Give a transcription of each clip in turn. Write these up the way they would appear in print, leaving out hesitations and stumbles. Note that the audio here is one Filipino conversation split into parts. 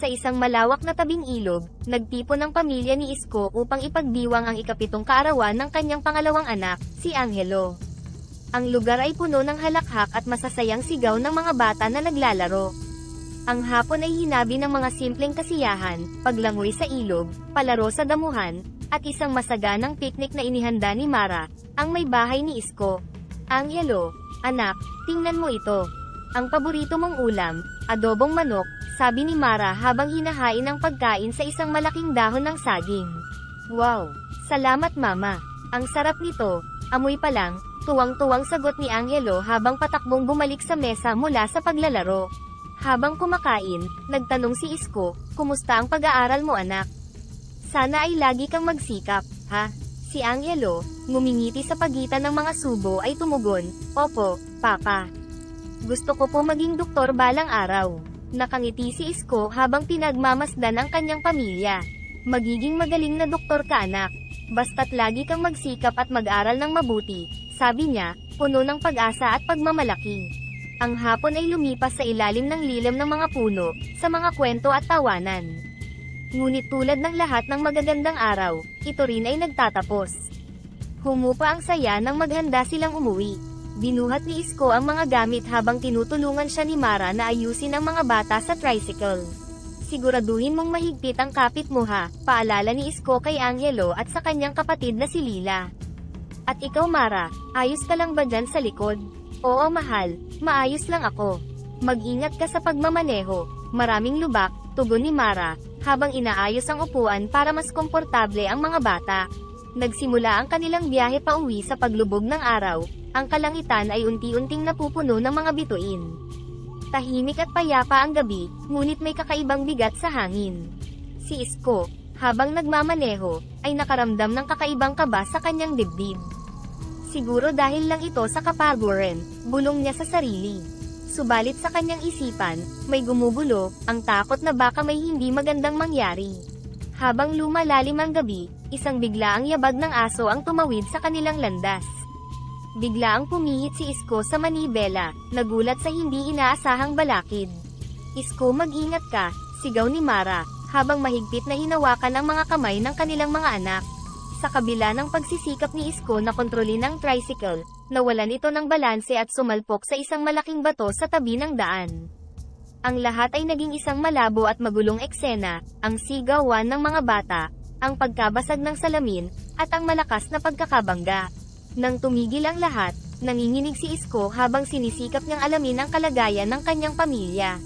Sa isang malawak na tabing ilog, nagtipon ng pamilya ni Isko upang ipagdiwang ang ikapitong kaarawan ng kanyang pangalawang anak, si Angelo. Ang lugar ay puno ng halakhak at masasayang sigaw ng mga bata na naglalaro. Ang hapon ay hinabi ng mga simpleng kasiyahan, paglangoy sa ilog, palaro sa damuhan, at isang masaganang picnic na inihanda ni Mara, ang may bahay ni Isko. Angelo, anak, tingnan mo ito. Ang paborito mong ulam, adobong manok, sabi ni Mara habang hinahain ang pagkain sa isang malaking dahon ng saging. Wow! Salamat mama! Ang sarap nito, amoy pa lang, tuwang-tuwang sagot ni Angelo habang patakbong bumalik sa mesa mula sa paglalaro. Habang kumakain, nagtanong si Isko, kumusta ang pag-aaral mo anak? Sana ay lagi kang magsikap, ha? Si Angelo, ngumingiti sa pagitan ng mga subo ay tumugon, Opo, Papa. Gusto ko po maging doktor balang araw. Nakangiti si Isko habang pinagmamasdan ang kanyang pamilya. Magiging magaling na doktor ka anak. Basta't lagi kang magsikap at mag-aral ng mabuti, sabi niya, puno ng pag-asa at pagmamalaki. Ang hapon ay lumipas sa ilalim ng lilim ng mga puno, sa mga kwento at tawanan. Ngunit tulad ng lahat ng magagandang araw, ito rin ay nagtatapos. Humupa ang saya nang maghanda silang umuwi. Binuhat ni Isko ang mga gamit habang tinutulungan siya ni Mara na ayusin ang mga bata sa tricycle. Siguraduhin mong mahigpit ang kapit mo ha, paalala ni Isko kay Angelo at sa kanyang kapatid na si Lila. At ikaw Mara, ayos ka lang ba dyan sa likod? Oo mahal, maayos lang ako. Mag-ingat ka sa pagmamaneho, maraming lubak, tugon ni Mara, habang inaayos ang upuan para mas komportable ang mga bata. Nagsimula ang kanilang biyahe pauwi sa paglubog ng araw. Ang kalangitan ay unti-unting napupuno ng mga bituin. Tahimik at payapa ang gabi, ngunit may kakaibang bigat sa hangin. Si Isko, habang nagmamaneho, ay nakaramdam ng kakaibang kaba sa kanyang dibdib. Siguro dahil lang ito sa kapaguran, bulong niya sa sarili. Subalit sa kanyang isipan, may gumugulo, ang takot na baka may hindi magandang mangyari. Habang lumalalim ang gabi, isang biglaang yabag ng aso ang tumawid sa kanilang landas. Biglaang pumihit si Isko sa manibela, nagulat sa hindi inaasahang balakid. Isko mag-ingat ka, sigaw ni Mara, habang mahigpit na hinawakan ang mga kamay ng kanilang mga anak. Sa kabila ng pagsisikap ni Isko na kontrolin ang tricycle, nawalan ito ng balanse at sumalpok sa isang malaking bato sa tabi ng daan. Ang lahat ay naging isang malabo at magulong eksena, ang sigawan ng mga bata, ang pagkabasag ng salamin, at ang malakas na pagkakabangga. Nang tumigil ang lahat, nanginginig si Isko habang sinisikap niyang alamin ang kalagayan ng kanyang pamilya.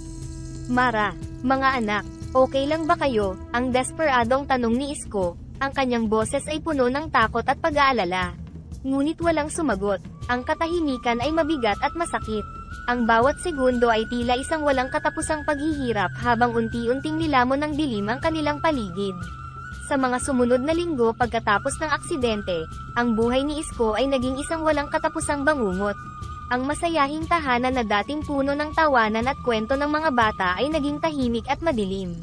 Mara, mga anak, okay lang ba kayo? Ang desperadong tanong ni Isko, ang kanyang boses ay puno ng takot at pag-aalala. Ngunit walang sumagot, ang katahimikan ay mabigat at masakit. Ang bawat segundo ay tila isang walang katapusang paghihirap habang unti-unting nilamon ng dilim ang kanilang paligid. Sa mga sumunod na linggo pagkatapos ng aksidente, ang buhay ni Isko ay naging isang walang katapusang bangungot. Ang masayahing tahanan na dating puno ng tawanan at kwento ng mga bata ay naging tahimik at madilim.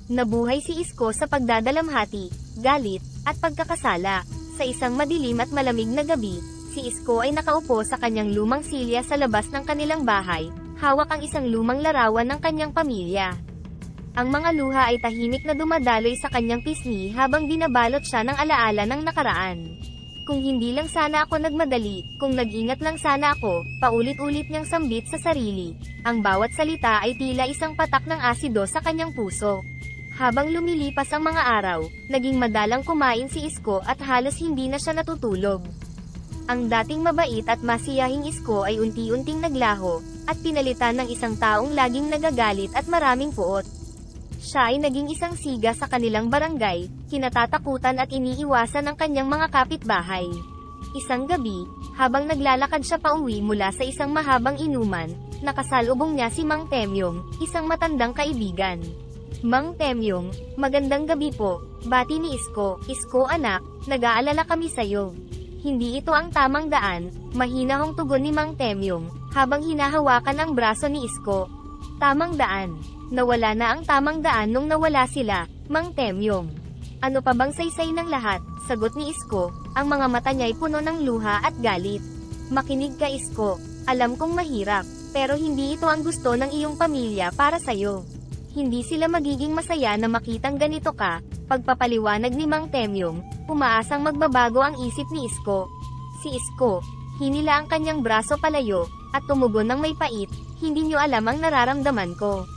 Nabuhay si Isko sa pagdadalamhati, galit, at pagkakasala. Sa isang madilim at malamig na gabi, si Isko ay nakaupo sa kanyang lumang silya sa labas ng kanilang bahay, hawak ang isang lumang larawan ng kanyang pamilya. Ang mga luha ay tahimik na dumadaloy sa kanyang pisngi habang binabalot siya ng alaala ng nakaraan. Kung hindi lang sana ako nagmadali, kung nag-ingat lang sana ako, paulit-ulit niyang sambit sa sarili. Ang bawat salita ay tila isang patak ng asido sa kanyang puso. Habang lumilipas ang mga araw, naging madalang kumain si Isko at halos hindi na siya natutulog. Ang dating mabait at masiyahing Isko ay unti-unting naglaho, at pinalitan ng isang taong laging nagagalit at maraming puot. Siya ay naging isang siga sa kanilang barangay, kinatatakutan at iniiwasan ng kanyang mga kapitbahay. Isang gabi, habang naglalakad siya pauwi mula sa isang mahabang inuman, nakasalubong niya si Mang Temyong, isang matandang kaibigan. Mang Temyong, magandang gabi po, bati ni Isko. Isko anak, nag-aalala kami sayo. Hindi ito ang tamang daan, mahinahong tugon ni Mang Temyong, habang hinahawakan ang braso ni Isko. Tamang daan. Nawala na ang tamang daan nung nawala sila, Mang Temyong. Ano pa bang saysay ng lahat? Sagot ni Isko, ang mga mata niya'y puno ng luha at galit. Makinig ka Isko, alam kong mahirap, pero hindi ito ang gusto ng iyong pamilya para sayo. Hindi sila magiging masaya na makitang ganito ka. Pagpapaliwanag ni Mang Temyong, umaasang magbabago ang isip ni Isko. Si Isko, hinila ang kanyang braso palayo, at tumugon ng may pait, hindi nyo alam ang nararamdaman ko.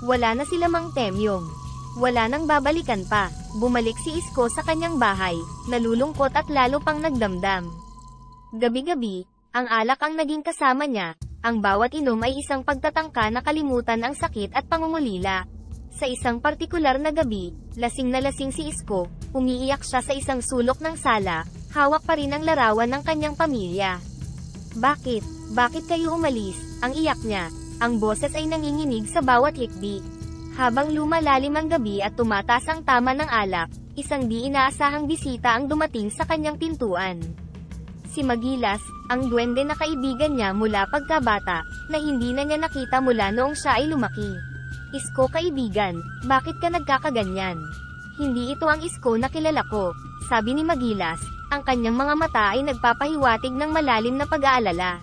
Wala na sila Mang Temyong. Wala nang babalikan pa. Bumalik si Isko sa kanyang bahay, nalulungkot at lalo pang nagdamdam. Gabi-gabi, ang alak ang naging kasama niya, ang bawat inom ay isang pagtatangka na kalimutan ang sakit at pangungulila. Sa isang partikular na gabi, lasing na lasing si Isko, umiiyak siya sa isang sulok ng sala, hawak pa rin ang larawan ng kanyang pamilya. Bakit? Bakit kayo umalis? Ang iyak niya, ang boses ay nanginginig sa bawat hikbi. Habang lumalalim ang gabi at tumataas ang tama ng alak, isang di inaasahang bisita ang dumating sa kanyang pintuan. Si Magilas, ang duwende na kaibigan niya mula pagkabata, na hindi na niya nakita mula noong siya ay lumaki. Isko kaibigan, bakit ka nagkakaganyan? Hindi ito ang Isko na kilala ko, sabi ni Magilas, ang kanyang mga mata ay nagpapahiwatig ng malalim na pag-aalala.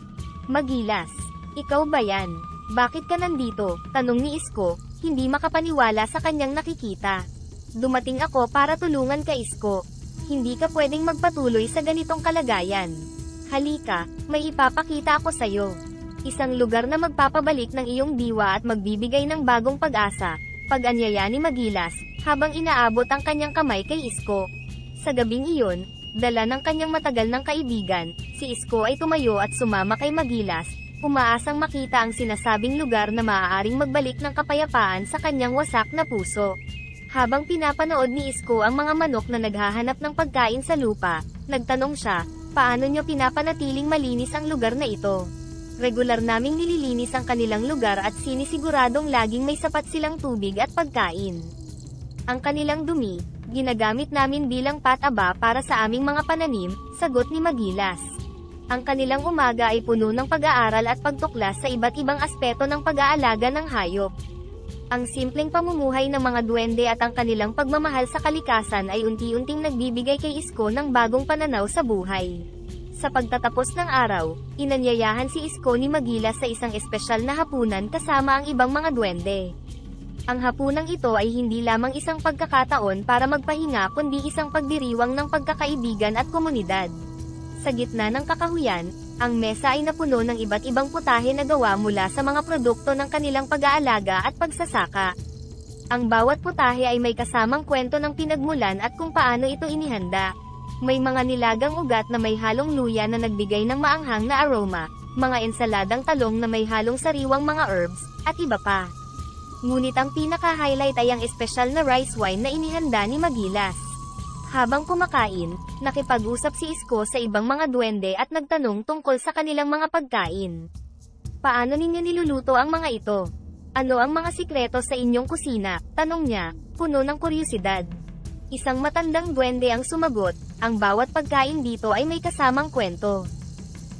Magilas, ikaw ba yan? Bakit ka nandito? Tanong ni Isko, hindi makapaniwala sa kanyang nakikita. Dumating ako para tulungan ka Isko. Hindi ka pwedeng magpatuloy sa ganitong kalagayan. Halika, may ipapakita ako sa'yo. Isang lugar na magpapabalik ng iyong diwa at magbibigay ng bagong pag-asa. Pag-anyaya ni Magilas, habang inaabot ang kanyang kamay kay Isko. Sa gabing iyon, dala ng kanyang matagal ng kaibigan, si Isko ay tumayo at sumama kay Magilas, umaasang makita ang sinasabing lugar na maaaring magbalik ng kapayapaan sa kanyang wasak na puso. Habang pinapanood ni Isko ang mga manok na naghahanap ng pagkain sa lupa, nagtanong siya, paano nyo pinapanatiling malinis ang lugar na ito? Regular naming nililinis ang kanilang lugar at sinisiguradong laging may sapat silang tubig at pagkain. Ang kanilang dumi, ginagamit namin bilang pataba para sa aming mga pananim, sagot ni Magilas. Ang kanilang umaga ay puno ng pag-aaral at pagtuklas sa iba't ibang aspeto ng pag-aalaga ng hayop. Ang simpleng pamumuhay ng mga duwende at ang kanilang pagmamahal sa kalikasan ay unti-unting nagbibigay kay Isko ng bagong pananaw sa buhay. Sa pagtatapos ng araw, inanyayahan si Isko ni Magilas sa isang espesyal na hapunan kasama ang ibang mga duwende. Ang hapunang ito ay hindi lamang isang pagkakataon para magpahinga kundi isang pagdiriwang ng pagkakaibigan at komunidad. Sa gitna ng kakahuyan, ang mesa ay napuno ng iba't ibang putahe na gawa mula sa mga produkto ng kanilang pag-aalaga at pagsasaka. Ang bawat putahe ay may kasamang kwento ng pinagmulan at kung paano ito inihanda. May mga nilagang ugat na may halong luya na nagbigay ng maanghang na aroma, mga ensaladang talong na may halong sariwang mga herbs, at iba pa. Ngunit ang pinaka-highlight ay ang espesyal na rice wine na inihanda ni Magilas. Habang kumakain, nakipag-usap si Isko sa ibang mga duwende at nagtanong tungkol sa kanilang mga pagkain. Paano ninyo niluluto ang mga ito? Ano ang mga sikreto sa inyong kusina? Tanong niya, puno ng kuryosidad. Isang matandang duwende ang sumagot, ang bawat pagkain dito ay may kasamang kwento.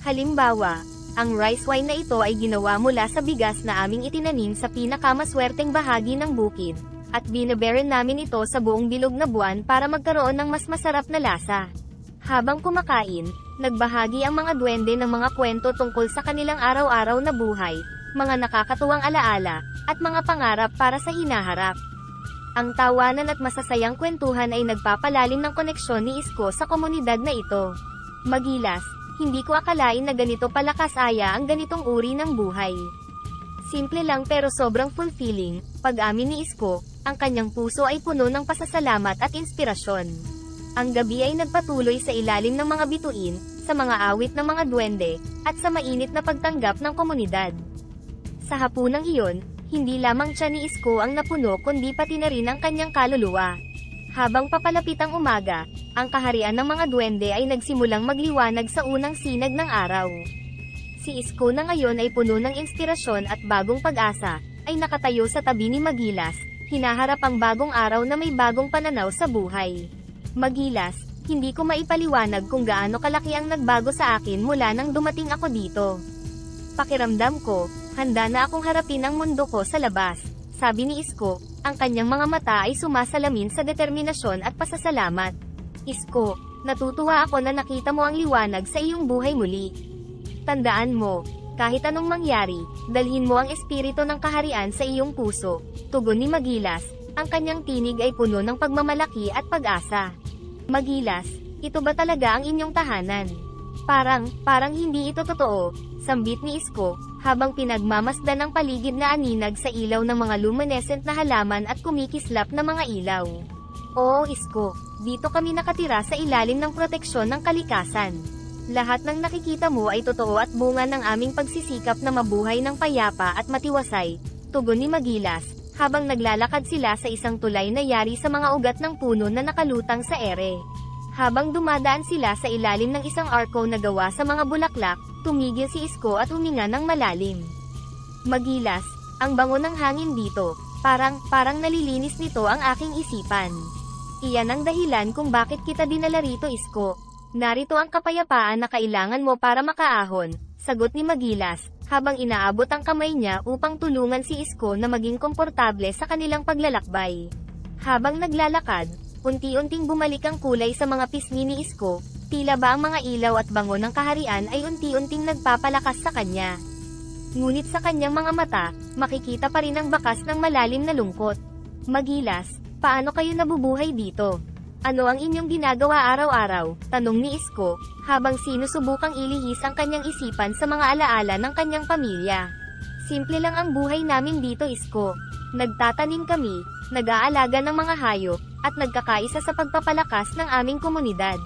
Halimbawa, ang rice wine na ito ay ginawa mula sa bigas na aming itinanim sa pinakamaswerteng bahagi ng bukid, at binabaron namin ito sa buong bilog na buwan para magkaroon ng mas masarap na lasa. Habang kumakain, nagbahagi ang mga duwende ng mga kwento tungkol sa kanilang araw-araw na buhay, mga nakakatuwang alaala, at mga pangarap para sa hinaharap. Ang tawanan at masasayang kwentuhan ay nagpapalalim ng koneksyon ni Isko sa komunidad na ito. Magilas, hindi ko akalain na ganito palakas-aya ang ganitong uri ng buhay. Simple lang pero sobrang fulfilling, pag-amin ni Isko, ang kanyang puso ay puno ng pasasalamat at inspirasyon. Ang gabi ay nagpatuloy sa ilalim ng mga bituin, sa mga awit ng mga duwende, at sa mainit na pagtanggap ng komunidad. Sa hapunang iyon, hindi lamang siya ni Isko ang napuno kundi pati na rin ang kanyang kaluluwa. Habang papalapit ang umaga, ang kaharian ng mga duwende ay nagsimulang magliwanag sa unang sinag ng araw. Si Isko na ngayon ay puno ng inspirasyon at bagong pag-asa, ay nakatayo sa tabi ni Magilas, hinaharap ang bagong araw na may bagong pananaw sa buhay. Magilas, hindi ko maipaliwanag kung gaano kalaki ang nagbago sa akin mula nang dumating ako dito. Pakiramdam ko, handa na akong harapin ang mundo ko sa labas, sabi ni Isko, ang kanyang mga mata ay sumasalamin sa determinasyon at pasasalamat. Isko, natutuwa ako na nakita mo ang liwanag sa iyong buhay muli. Tandaan mo, Kahit anong mangyari, dalhin mo ang espiritu ng kaharian sa iyong puso. Tugon ni Magilas, ang kanyang tinig ay puno ng pagmamalaki at pag-asa. Magilas, ito ba talaga ang inyong tahanan? Parang hindi ito totoo, sambit ni Isko, habang pinagmamasdan ang paligid na aninag sa ilaw ng mga luminescent na halaman at kumikislap na mga ilaw. Oo Isko, dito kami nakatira sa ilalim ng proteksyon ng kalikasan. Lahat ng nakikita mo ay totoo at bunga ng aming pagsisikap na mabuhay ng payapa at matiwasay, tugon ni Magilas, habang naglalakad sila sa isang tulay na yari sa mga ugat ng puno na nakalutang sa ere. Habang dumadaan sila sa ilalim ng isang arko na gawa sa mga bulaklak, tumigil si Isko at huminga ng malalim. Magilas, ang bango ng hangin dito, parang nalilinis nito ang aking isipan. Iyan ang dahilan kung bakit kita dinala rito Isko. Narito ang kapayapaan na kailangan mo para makaahon, sagot ni Magilas, habang inaabot ang kamay niya upang tulungan si Isko na maging komportable sa kanilang paglalakbay. Habang naglalakad, unti-unting bumalik ang kulay sa mga pisngi ni Isko, tila ba ang mga ilaw at bango ng kaharian ay unti-unting nagpapalakas sa kanya. Ngunit sa kanyang mga mata, makikita pa rin ang bakas ng malalim na lungkot. Magilas, paano kayo nabubuhay dito? Ano ang inyong ginagawa araw-araw? Tanong ni Isko, habang sinusubukang ilihis ang kanyang isipan sa mga alaala ng kanyang pamilya. Simple lang ang buhay namin dito Isko. Nagtatanim kami, nag-aalaga ng mga hayop, at nagkakaisa sa pagpapalakas ng aming komunidad.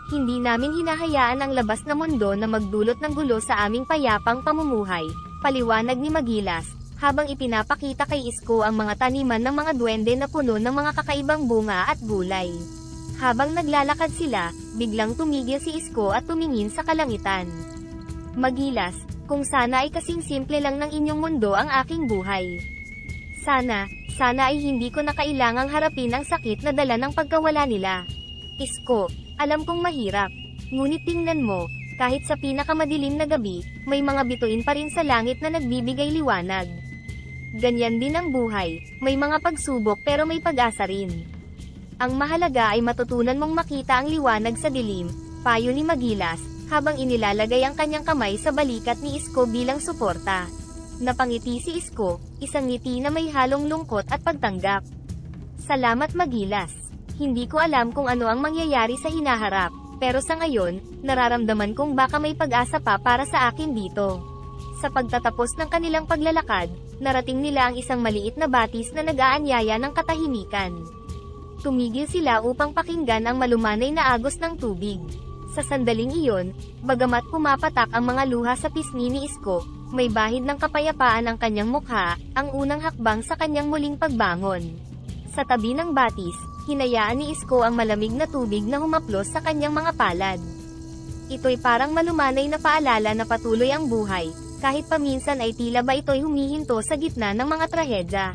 Hindi namin hinahayaan ang labas na mundo na magdulot ng gulo sa aming payapang pamumuhay, paliwanag ni Magilas, habang ipinapakita kay Isko ang mga taniman ng mga duwende na puno ng mga kakaibang bunga at gulay. Habang naglalakad sila, biglang tumigil si Isko at tumingin sa kalangitan. Magilas, kung sana ay kasing simple lang ng inyong mundo ang aking buhay. Sana ay hindi ko na kailangang harapin ang sakit na dala ng pagkawala nila. Isko, alam kong mahirap. Ngunit tingnan mo, kahit sa pinakamadilim na gabi, may mga bituin pa rin sa langit na nagbibigay liwanag. Ganyan din ang buhay, may mga pagsubok pero may pag-asa rin. Ang mahalaga ay matutunan mong makita ang liwanag sa dilim, payo ni Magilas, habang inilalagay ang kanyang kamay sa balikat ni Isko bilang suporta. Napangiti si Isko, isang ngiti na may halong lungkot at pagtanggap. Salamat Magilas. Hindi ko alam kung ano ang mangyayari sa hinaharap, pero sa ngayon, nararamdaman kong baka may pag-asa pa para sa akin dito. Sa pagtatapos ng kanilang paglalakad, narating nila ang isang maliit na batis na nag-aanyaya ng katahimikan. Tumigil sila upang pakinggan ang malumanay na agos ng tubig. Sa sandaling iyon, bagamat pumapatak ang mga luha sa pisngi ni Isko, may bahid ng kapayapaan ang kanyang mukha, ang unang hakbang sa kanyang muling pagbangon. Sa tabi ng batis, hinayaan ni Isko ang malamig na tubig na humaplos sa kanyang mga palad. Ito'y parang malumanay na paalala na patuloy ang buhay, kahit paminsan ay tila ba ito'y humihinto sa gitna ng mga trahedya.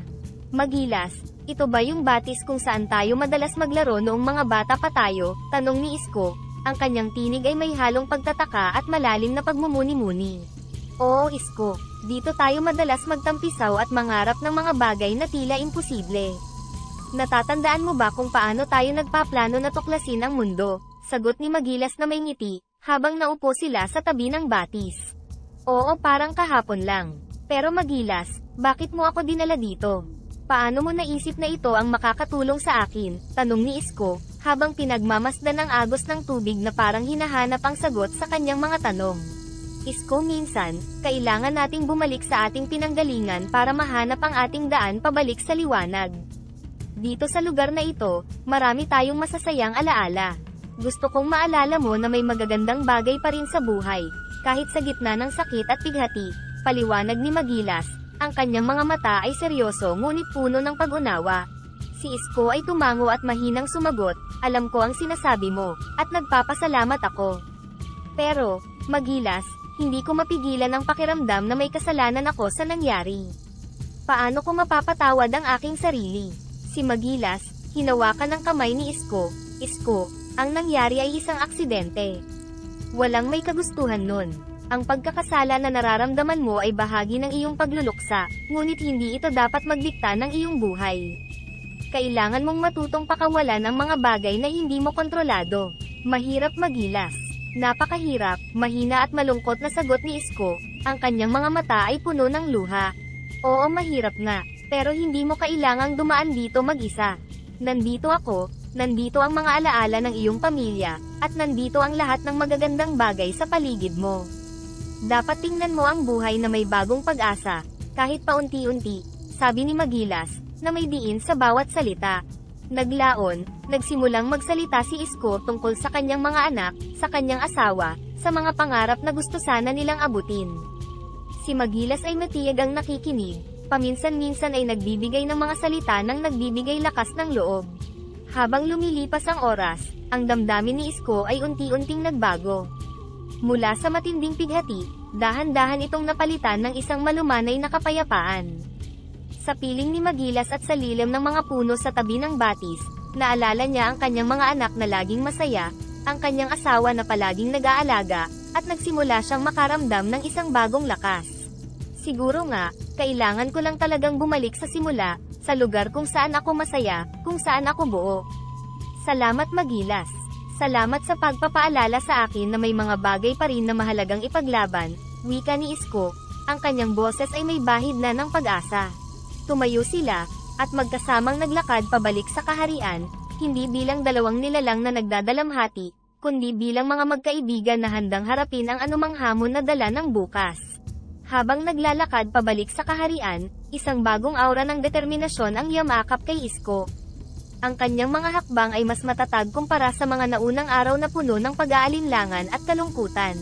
Magilas, ito ba yung batis kung saan tayo madalas maglaro noong mga bata pa tayo? Tanong ni Isko, ang kanyang tinig ay may halong pagtataka at malalim na pagmumuni-muni. Oo Isko, dito tayo madalas magtampisaw at mangarap ng mga bagay na tila imposible. Natatandaan mo ba kung paano tayo nagpaplano na tuklasin ang mundo? Sagot ni Magilas na may ngiti, habang naupo sila sa tabi ng batis. Oo parang kahapon lang. Pero Magilas, bakit mo ako dinala dito? Paano mo naisip na ito ang makakatulong sa akin? Tanong ni Isko, habang pinagmamasdan ang agos ng tubig na parang hinahanap ang sagot sa kanyang mga tanong. Isko minsan, kailangan nating bumalik sa ating pinanggalingan para mahanap ang ating daan pabalik sa liwanag. Dito sa lugar na ito, marami tayong masasayang alaala. Gusto kong maalala mo na may magagandang bagay pa rin sa buhay, kahit sa gitna ng sakit at bighati, paliwanag ni Magilas. Ang kanyang mga mata ay seryoso ngunit puno ng pag-unawa. Si Isko ay tumango at mahinang sumagot, alam ko ang sinasabi mo, at nagpapasalamat ako. Pero, Magilas, hindi ko mapigilan ang pakiramdam na may kasalanan ako sa nangyari. Paano ko mapapatawad ang aking sarili? Si Magilas, hinawakan ng kamay ni Isko. Isko, ang nangyari ay isang aksidente. Walang may kagustuhan nun. Ang pagkakasala na nararamdaman mo ay bahagi ng iyong pagluluksa, ngunit hindi ito dapat magdikta ng iyong buhay. Kailangan mong matutong pakawalan ang mga bagay na hindi mo kontrolado. Mahirap Magilas. Napakahirap, mahina at malungkot na sagot ni Isko, Ang kanyang mga mata ay puno ng luha. Oo, mahirap nga, pero hindi mo kailangang dumaan dito mag-isa. Nandito ako, nandito ang mga alaala ng iyong pamilya, at nandito ang lahat ng magagandang bagay sa paligid mo. Dapat tingnan mo ang buhay na may bagong pag-asa, kahit paunti-unti, sabi ni Magilas, na may diin sa bawat salita. Nagsimulang magsalita si Isko tungkol sa kanyang mga anak, sa kanyang asawa, sa mga pangarap na gusto sana nilang abutin. Si Magilas ay matiyag ang nakikinig, paminsan-minsan ay nagbibigay ng mga salita nang nagbibigay lakas ng loob. Habang lumilipas ang oras, ang damdamin ni Isko ay unti-unting nagbago. Mula sa matinding pighati, dahan-dahan itong napalitan ng isang malumanay na kapayapaan. Sa piling ni Magilas at sa lilim ng mga puno sa tabi ng batis, naalala niya ang kanyang mga anak na laging masaya, ang kanyang asawa na palaging nag-aalaga, at nagsimula siyang makaramdam ng isang bagong lakas. Siguro nga, kailangan ko lang talagang bumalik sa simula, sa lugar kung saan ako masaya, kung saan ako buo. Salamat Magilas. Salamat sa pagpapaalala sa akin na may mga bagay pa rin na mahalagang ipaglaban, wika ni Isko. Ang kanyang boses ay may bahid na ng pag-asa. Tumayo sila, at magkasamang naglakad pabalik sa kaharian, hindi bilang dalawang nilalang na nagdadalamhati, kundi bilang mga magkaibigan na handang harapin ang anumang hamon na dala ng bukas. Habang naglalakad pabalik sa kaharian, isang bagong aura ng determinasyon ang yamakap kay Isko. Ang kanyang mga hakbang ay mas matatag kumpara sa mga naunang araw na puno ng pag-aalinlangan at kalungkutan.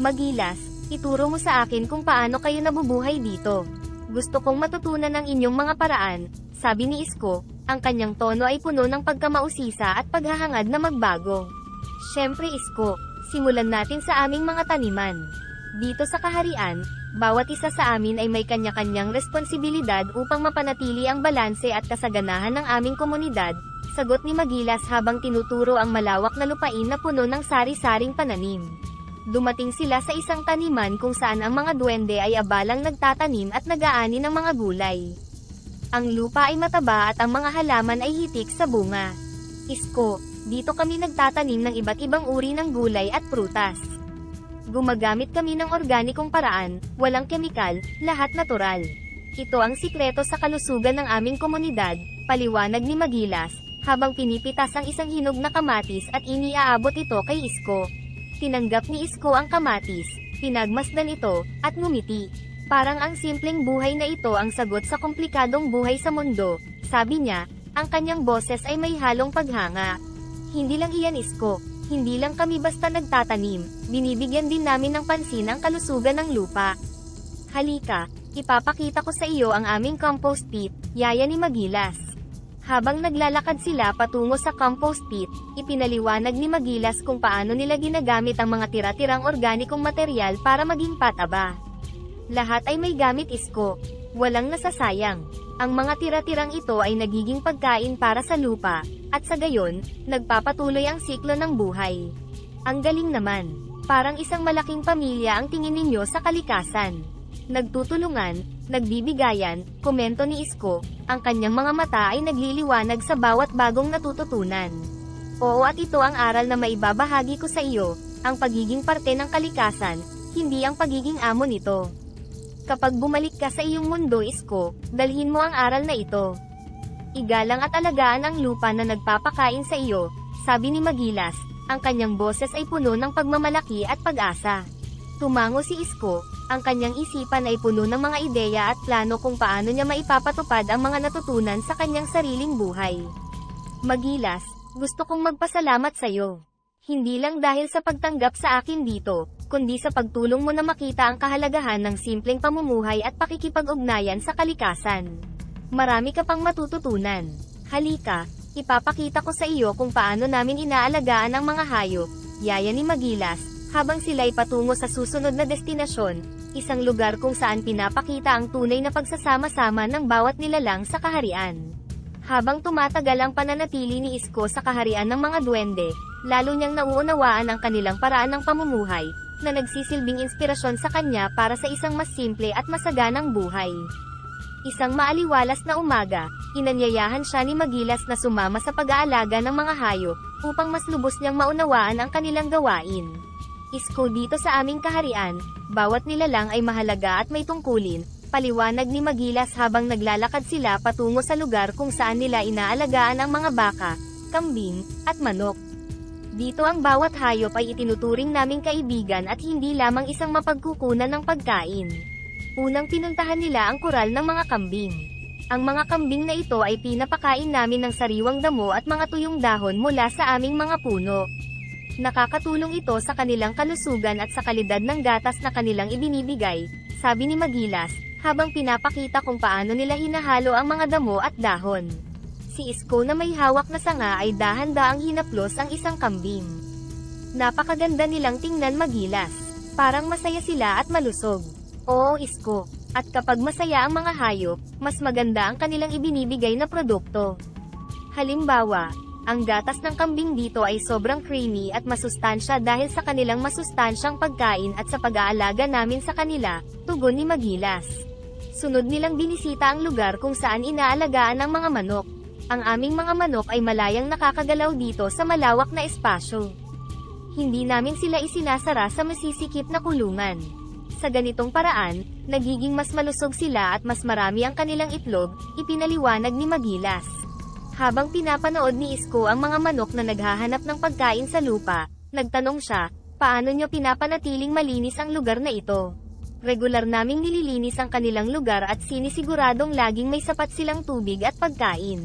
Magilas, ituro mo sa akin kung paano kayo nabubuhay dito. Gusto kong matutunan ang inyong mga paraan, sabi ni Isko. Ang kanyang tono ay puno ng pagkamausisa at paghahangad na magbago. Siyempre Isko, simulan natin sa aming mga taniman. Dito sa kaharian, bawat isa sa amin ay may kanya-kanyang responsibilidad upang mapanatili ang balanse at kasaganahan ng aming komunidad, sagot ni Magilas habang tinuturo ang malawak na lupain na puno ng sari-saring pananim. Dumating sila sa isang taniman kung saan ang mga duwende ay abalang nagtatanim at nag-aani ng mga gulay. Ang lupa ay mataba at ang mga halaman ay hitik sa bunga. Isko, dito kami nagtatanim ng iba't ibang uri ng gulay at prutas. Gumagamit kami ng organikong paraan, walang kemikal, lahat natural. Ito ang sikreto sa kalusugan ng aming komunidad, paliwanag ni Magilas, habang pinipitas ang isang hinog na kamatis at iniaabot ito kay Isko. Tinanggap ni Isko ang kamatis, pinagmasdan ito, at ngumiti. Parang ang simpleng buhay na ito ang sagot sa komplikadong buhay sa mundo, sabi niya, ang kanyang boses ay may halong paghanga. Hindi lang iyan Isko. Hindi lang kami basta nagtatanim, binibigyan din namin ng pansin ang kalusugan ng lupa. Halika, ipapakita ko sa iyo ang aming compost pit, yaya ni Magilas. Habang naglalakad sila patungo sa compost pit, ipinaliwanag ni Magilas kung paano nila ginagamit ang mga tira-tirang organikong material para maging pataba. Lahat ay may gamit Isko. Walang nasasayang. Ang mga tira-tirang ito ay nagiging pagkain para sa lupa, at sa gayon, nagpapatuloy ang siklo ng buhay. Ang galing naman. Parang isang malaking pamilya ang tingin ninyo sa kalikasan. Nagtutulungan, nagbibigayan, komento ni Isko, ang kanyang mga mata ay nagliliwanag sa bawat bagong natututunan. Oo, at ito ang aral na maibabahagi ko sa iyo, ang pagiging parte ng kalikasan, hindi ang pagiging amo nito. Kapag bumalik ka sa iyong mundo Isko, dalhin mo ang aral na ito. Igalang at alagaan ang lupa na nagpapakain sa iyo, sabi ni Magilas, ang kanyang boses ay puno ng pagmamalaki at pag-asa. Tumango si Isko, ang kanyang isipan ay puno ng mga ideya at plano kung paano niya maipapatupad ang mga natutunan sa kanyang sariling buhay. Magilas, gusto kong magpasalamat sa iyo. Hindi lang dahil sa pagtanggap sa akin dito, kundi sa pagtulong mo na makita ang kahalagahan ng simpleng pamumuhay at pakikipag-ugnayan sa kalikasan. Marami ka pang matututunan. Halika, ipapakita ko sa iyo kung paano namin inaalagaan ang mga hayop, yaya ni Magilas, habang sila'y patungo sa susunod na destinasyon, isang lugar kung saan pinapakita ang tunay na pagsasama-sama ng bawat nilalang sa kaharian. Habang tumatagal ang pananatili ni Isko sa kaharian ng mga duwende, lalo niyang nauunawaan ang kanilang paraan ng pamumuhay, na nagsisilbing inspirasyon sa kanya para sa isang mas simple at masaganang buhay. Isang maaliwalas na umaga, inanyayahan siya ni Magilas na sumama sa pag-aalaga ng mga hayop, upang mas lubos niyang maunawaan ang kanilang gawain. Isko, dito sa aming kaharian, bawat nilalang ay mahalaga at may tungkulin, paliwanag ni Magilas habang naglalakad sila patungo sa lugar kung saan nila inaalagaan ang mga baka, kambing, at manok. Dito ang bawat hayop ay itinuturing naming kaibigan at hindi lamang isang mapagkukunan ng pagkain. Unang pinuntahan nila ang kural ng mga kambing. Ang mga kambing na ito ay pinapakain namin ng sariwang damo at mga tuyong dahon mula sa aming mga puno. Nakakatulong ito sa kanilang kalusugan at sa kalidad ng gatas na kanilang ibinibigay, sabi ni Magilas, habang pinapakita kung paano nila hinahalo ang mga damo at dahon. Si Isko na may hawak na sanga ay dahan-daang hinaplos ang isang kambing. Napakaganda nilang tingnan, Magilas. Parang masaya sila at malusog. Oo, Isko. At kapag masaya ang mga hayop, mas maganda ang kanilang ibinibigay na produkto. Halimbawa, ang gatas ng kambing dito ay sobrang creamy at masustansya dahil sa kanilang masustansyang pagkain at sa pag-aalaga namin sa kanila, tugon ni Magilas. Sunod nilang binisita ang lugar kung saan inaalagaan ang mga manok. Ang aming mga manok ay malayang nakakagalaw dito sa malawak na espasyo. Hindi namin sila isinasara sa masisikip na kulungan. Sa ganitong paraan, nagiging mas malusog sila at mas marami ang kanilang itlog, ipinaliwanag ni Magilas. Habang pinapanood ni Isko ang mga manok na naghahanap ng pagkain sa lupa, nagtanong siya, paano nyo pinapanatiling malinis ang lugar na ito? Regular naming nililinis ang kanilang lugar at sinisiguradong laging may sapat silang tubig at pagkain.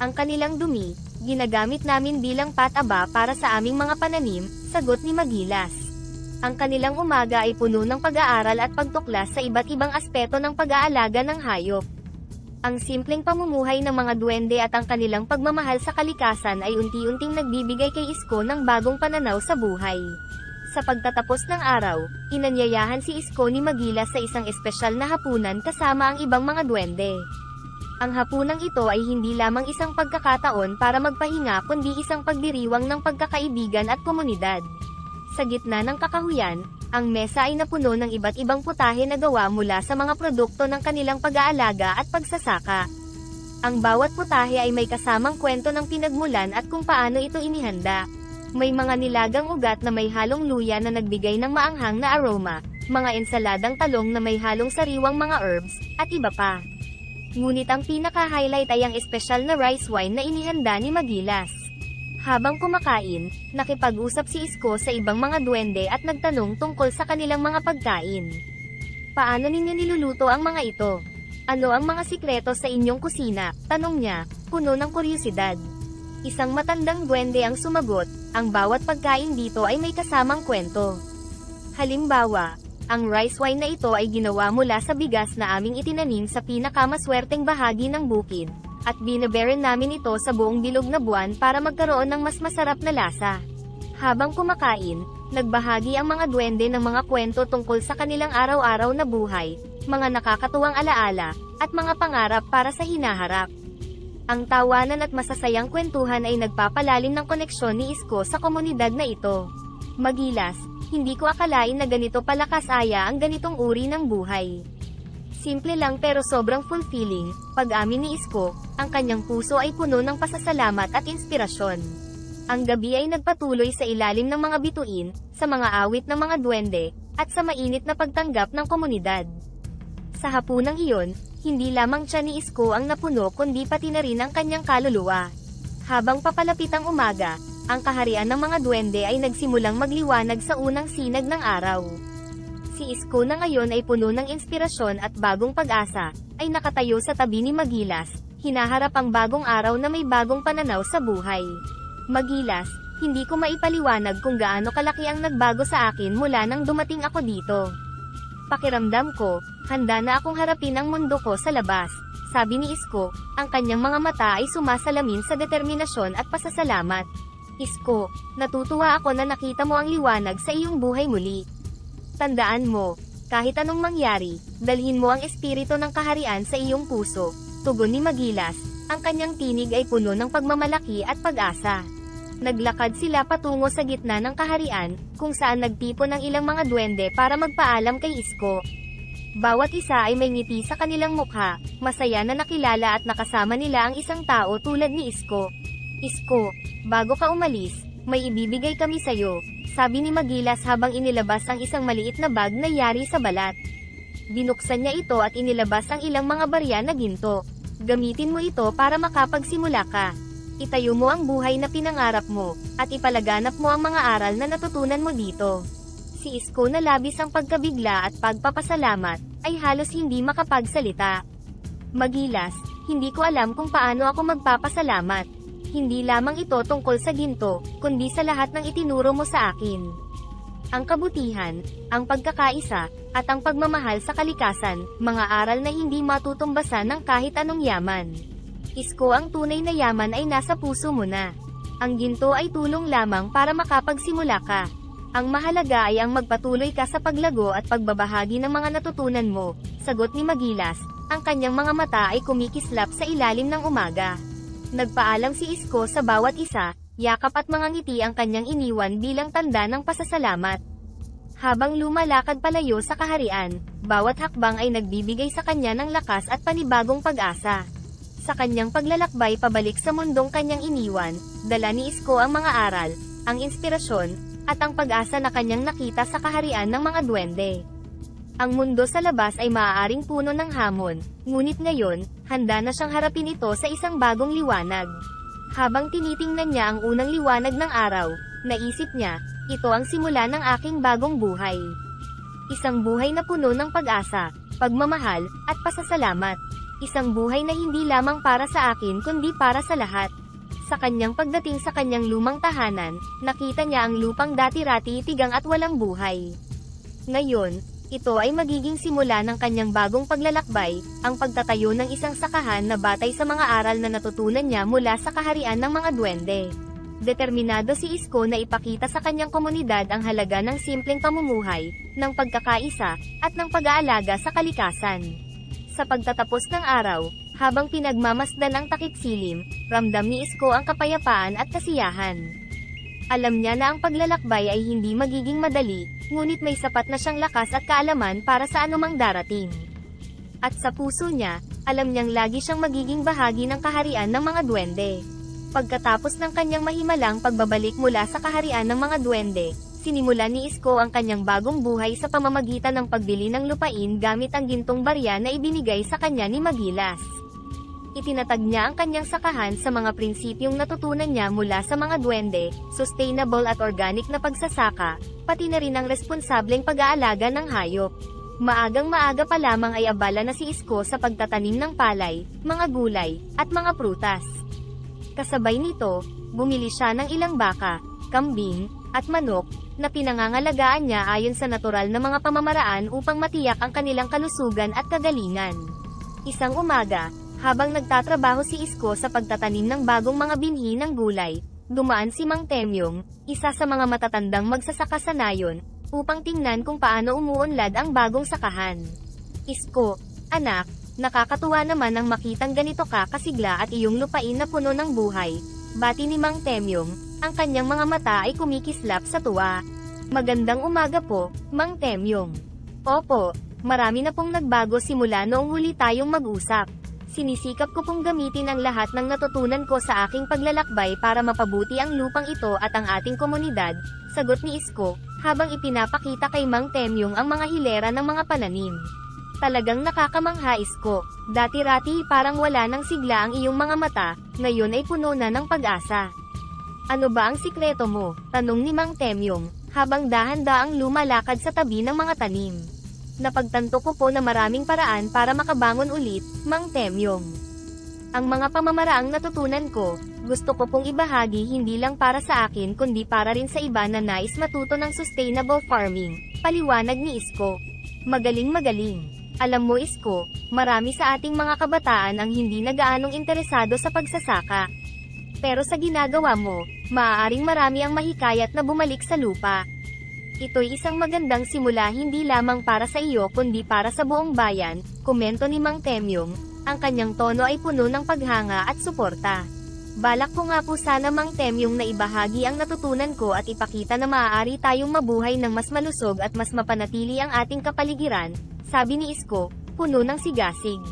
Ang kanilang dumi, ginagamit namin bilang pataba para sa aming mga pananim, sagot ni Magilas. Ang kanilang umaga ay puno ng pag-aaral at pagtuklas sa iba't ibang aspeto ng pag-aalaga ng hayop. Ang simpleng pamumuhay ng mga duwende at ang kanilang pagmamahal sa kalikasan ay unti-unting nagbibigay kay Isko ng bagong pananaw sa buhay. Sa pagtatapos ng araw, inanyayahan si Isko ni Magilas sa isang espesyal na hapunan kasama ang ibang mga duwende. Ang hapunang ito ay hindi lamang isang pagkakataon para magpahinga kundi isang pagdiriwang ng pagkakaibigan at komunidad. Sa gitna ng kakahuyan, ang mesa ay napuno ng iba't ibang putahe na gawa mula sa mga produkto ng kanilang pag-aalaga at pagsasaka. Ang bawat putahe ay may kasamang kwento ng pinagmulan at kung paano ito inihanda. May mga nilagang ugat na may halong luya na nagbigay ng maanghang na aroma, mga ensaladang talong na may halong sariwang mga herbs, at iba pa. Ngunit ang pinaka-highlight ay ang espesyal na rice wine na inihanda ni Magilas. Habang kumakain, nakipag-usap si Isko sa ibang mga duwende at nagtanong tungkol sa kanilang mga pagkain. Paano ninyo niluluto ang mga ito? Ano ang mga sikreto sa inyong kusina? Tanong niya, puno ng kuryosidad. Isang matandang duwende ang sumagot, ang bawat pagkain dito ay may kasamang kwento. Halimbawa, ang rice wine na ito ay ginawa mula sa bigas na aming itinanim sa pinakamaswerteng bahagi ng bukid, at binabaran namin ito sa buong bilog na buwan para magkaroon ng mas masarap na lasa. Habang kumakain, nagbahagi ang mga duwende ng mga kwento tungkol sa kanilang araw-araw na buhay, mga nakakatuwang alaala, at mga pangarap para sa hinaharap. Ang tawanan at masasayang kwentuhan ay nagpapalalim ng koneksyon ni Isko sa komunidad na ito. Magilas, hindi ko akalain na ganito pala kasaya ang ganitong uri ng buhay. Simple lang pero sobrang fulfilling, pag-amin ni Isko, ang kanyang puso ay puno ng pasasalamat at inspirasyon. Ang gabi ay nagpatuloy sa ilalim ng mga bituin, sa mga awit ng mga duwende, at sa mainit na pagtanggap ng komunidad. Sa hapunang iyon, hindi lamang siya ni Isko ang napuno kundi pati na rin ang kanyang kaluluwa. Habang papalapit ang umaga, ang kaharian ng mga duwende ay nagsimulang magliwanag sa unang sinag ng araw. Si Isko na ngayon ay puno ng inspirasyon at bagong pag-asa, ay nakatayo sa tabi ni Magilas, hinaharap ang bagong araw na may bagong pananaw sa buhay. Magilas, hindi ko maipaliwanag kung gaano kalaki ang nagbago sa akin mula nang dumating ako dito. Pakiramdam ko, handa na akong harapin ang mundo ko sa labas, sabi ni Isko, ang kanyang mga mata ay sumasalamin sa determinasyon at pasasalamat. Isko, natutuwa ako na nakita mo ang liwanag sa iyong buhay muli. Tandaan mo, kahit anong mangyari, dalhin mo ang espiritu ng kaharian sa iyong puso, tugon ni Magilas, ang kanyang tinig ay puno ng pagmamalaki at pag-asa. Naglakad sila patungo sa gitna ng kaharian, kung saan nagtipon ang ilang mga duwende para magpaalam kay Isko. Bawat isa ay may ngiti sa kanilang mukha, masaya na nakilala at nakasama nila ang isang tao tulad ni Isko. Isko, bago ka umalis, may ibibigay kami sayo, sabi ni Magilas habang inilabas ang isang maliit na bag na yari sa balat. Binuksan niya ito at inilabas ang ilang mga barya na ginto. Gamitin mo ito para makapagsimula ka. Itayo mo ang buhay na pinangarap mo, at ipalaganap mo ang mga aral na natutunan mo dito. Si Isko na labis ang pagkabigla at pagpapasalamat, ay halos hindi makapagsalita. Magilas, hindi ko alam kung paano ako magpapasalamat. Hindi lamang ito tungkol sa ginto, kundi sa lahat ng itinuro mo sa akin. Ang kabutihan, ang pagkakaisa, at ang pagmamahal sa kalikasan, mga aral na hindi matutumbasan ng kahit anong yaman. Isko, ang tunay na yaman ay nasa puso mo na. Ang ginto ay tulong lamang para makapagsimula ka. Ang mahalaga ay ang magpatuloy ka sa paglago at pagbabahagi ng mga natutunan mo, sagot ni Magilas, ang kanyang mga mata ay kumikislap sa ilalim ng umaga. Nagpaalam si Isko sa bawat isa, yakap at mga ngiti ang kanyang iniwan bilang tanda ng pasasalamat. Habang lumalakad palayo sa kaharian, bawat hakbang ay nagbibigay sa kanya ng lakas at panibagong pag-asa. Sa kanyang paglalakbay pabalik sa mundong kanyang iniwan, dala ni Isko ang mga aral, ang inspirasyon, at ang pag-asa na kanyang nakita sa kaharian ng mga duwende. Ang mundo sa labas ay maaaring puno ng hamon, ngunit ngayon, handa na siyang harapin ito sa isang bagong liwanag. Habang tinitingnan niya ang unang liwanag ng araw, naisip niya, ito ang simula ng aking bagong buhay. Isang buhay na puno ng pag-asa, pagmamahal, at pasasalamat. Isang buhay na hindi lamang para sa akin kundi para sa lahat. Sa kanyang pagdating sa kanyang lumang tahanan, nakita niya ang lupang dati-rati tigang at walang buhay. Ngayon, ito ay magiging simula ng kanyang bagong paglalakbay, ang pagtatayo ng isang sakahan na batay sa mga aral na natutunan niya mula sa kaharian ng mga duwende. Determinado si Isko na ipakita sa kanyang komunidad ang halaga ng simpleng pamumuhay, ng pagkakaisa, at ng pag-aalaga sa kalikasan. Sa pagtatapos ng araw, habang pinagmamasdan ang takip silim, ramdam ni Isko ang kapayapaan at kasiyahan. Alam niya na ang paglalakbay ay hindi magiging madali, ngunit may sapat na siyang lakas at kaalaman para sa anumang darating. At sa puso niya, alam niyang lagi siyang magiging bahagi ng kaharian ng mga duwende. Pagkatapos ng kanyang mahimalang pagbabalik mula sa kaharian ng mga duwende, sinimulan ni Isko ang kanyang bagong buhay sa pamamagitan ng pagbili ng lupain gamit ang gintong barya na ibinigay sa kanya ni Magilas. Itinatag niya ang kanyang sakahan sa mga prinsipyong natutunan niya mula sa mga duwende, sustainable at organic na pagsasaka, pati na rin ang responsableng pag-aalaga ng hayop. Maagang-maaga pa lamang ay abala na si Isko sa pagtatanim ng palay, mga gulay, at mga prutas. Kasabay nito, bumili siya ng ilang baka, kambing, at manok, na pinangangalagaan niya ayon sa natural na mga pamamaraan upang matiyak ang kanilang kalusugan at kagalingan. Isang umaga, habang nagtatrabaho si Isko sa pagtatanim ng bagong mga binhi ng gulay, dumaan si Mang Temyong, isa sa mga matatandang magsasaka sa nayon, upang tingnan kung paano umuunlad ang bagong sakahan. Isko, anak, nakakatuwa naman ang makitang ganito ka kasigla at iyong lupain na puno ng buhay. Bati ni Mang Temyong, ang kanyang mga mata ay kumikislap sa tuwa. Magandang umaga po, Mang Temyong. Opo, marami na pong nagbago simula noong huli tayong mag-usap. Sinisikap ko pong gamitin ang lahat ng natutunan ko sa aking paglalakbay para mapabuti ang lupang ito at ang ating komunidad, sagot ni Isko, habang ipinapakita kay Mang Temyong ang mga hilera ng mga pananim. Talagang nakakamangha, Isko. Dati-rati parang wala ng sigla ang iyong mga mata, ngayon ay puno na ng pag-asa. Ano ba ang sikreto mo? Tanong ni Mang Temyong, habang dahan-daang lumalakad sa tabi ng mga tanim. Napagtanto ko po na maraming paraan para makabangon ulit, Mang Temyong. Ang mga pamamaraang natutunan ko, gusto ko pong ibahagi hindi lang para sa akin kundi para rin sa iba na nais matuto ng sustainable farming, paliwanag ni Isko. Magaling. Alam mo, Isko, marami sa ating mga kabataan ang hindi na gaanong interesado sa pagsasaka. Pero sa ginagawa mo, maaaring marami ang mahikayat na bumalik sa lupa. Ito'y isang magandang simula hindi lamang para sa iyo kundi para sa buong bayan, komento ni Mang Temyong, ang kanyang tono ay puno ng paghanga at suporta. Balak ko nga po sana, Mang Temyong, na ibahagi ang natutunan ko at ipakita na maaari tayong mabuhay ng mas malusog at mas mapanatili ang ating kapaligiran, sabi ni Isko, puno ng sigasig.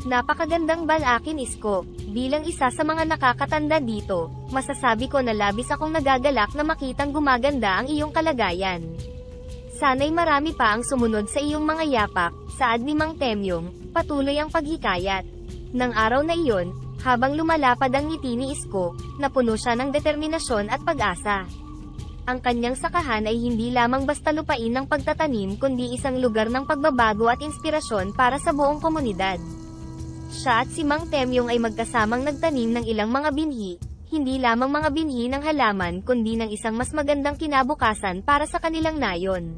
Napakagandang balakin, Isko, Bilang isa sa mga nakakatanda dito, masasabi ko na labis akong nagagalak na makitang gumaganda ang iyong kalagayan. Sana'y marami pa ang sumunod sa iyong mga yapak, saad ni Mang Temyong, patuloy ang paghikayat. Nang araw na iyon, habang lumalapad ang ngiti ni Isko, napuno siya ng determinasyon at pag-asa. Ang kanyang sakahan ay hindi lamang basta lupain ng pagtatanim kundi isang lugar ng pagbabago at inspirasyon para sa buong komunidad. Siya at si Mang Temyong ay magkasamang nagtanim ng ilang mga binhi, hindi lamang mga binhi ng halaman kundi ng isang mas magandang kinabukasan para sa kanilang nayon.